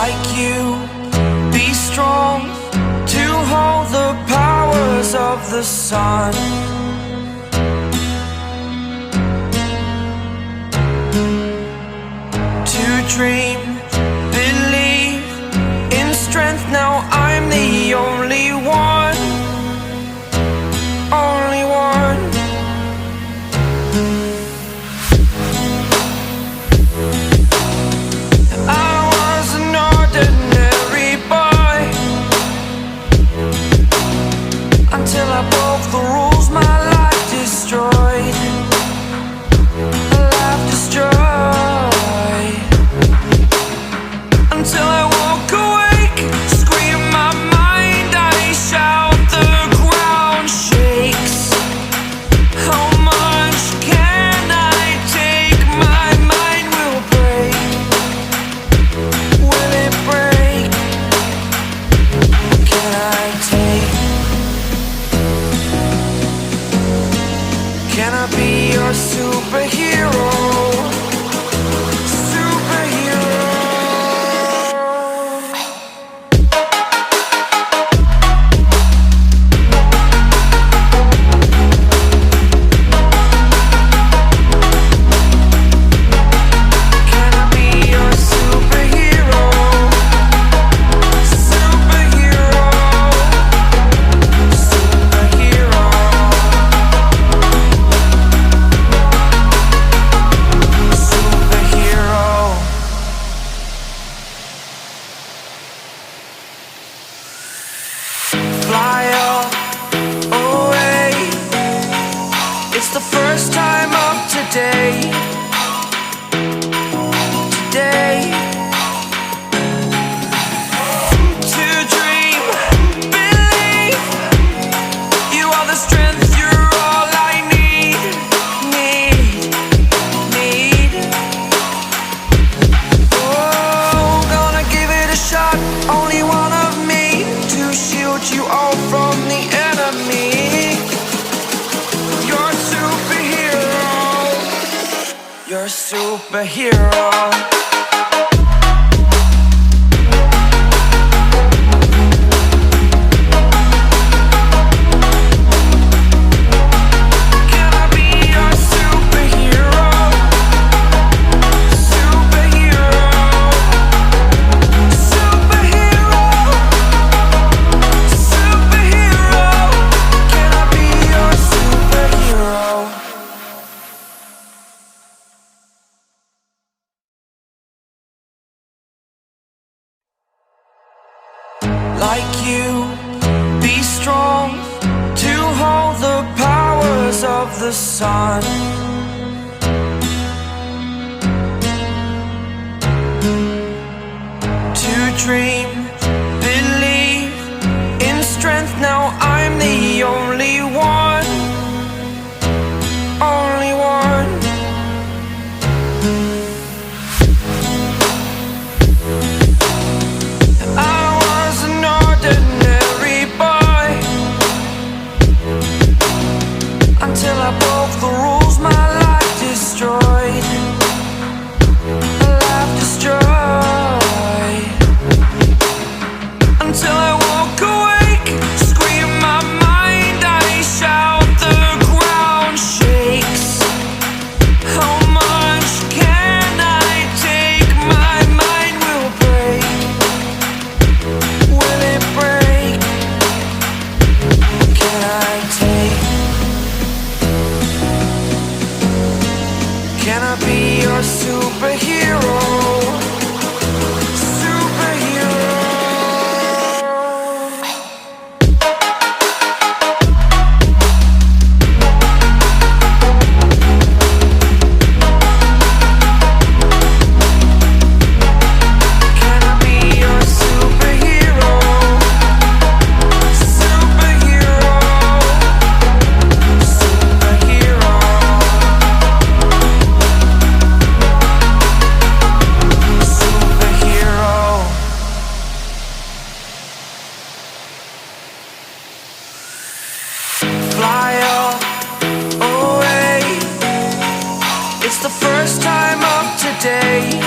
like you, be strong to hold the powers of the sun. To dream, believe in strength. Now I'm the only one, only one. I was an ordinary boy until I broke the rules. My life destroyed, life destroyed. Until I woke awake, scream my mind, I shout, the ground shakes. How much can I take? My mind will break. Will it break? Can I take? Can I be your superhero? Fly away. It's the first time of today. Today. To dream, believe. You are the strength, you're all I need. Need. Oh, gonna give it a shot. Only one of me to shield you all from the enemy. You're a superhero. You're a superhero. Can I be your superhero? Superhero. Superhero. Superhero. Can I be your superhero? Like you, be strong to hold the powers of the sun. To dream, believe in strength. Now I'm the only one, only one. I was an ordinary boy until I broke the rules. My life destroyed, life destroyed. Until I woke awake, scream my mind, I shout, the ground shakes. How much can I take? My mind will break. Will it break? Can I take? Can I be your superhero? Superhero. Can I be your superhero? Superhero. Superhero. Superhero. Fly away. It's the first time of today.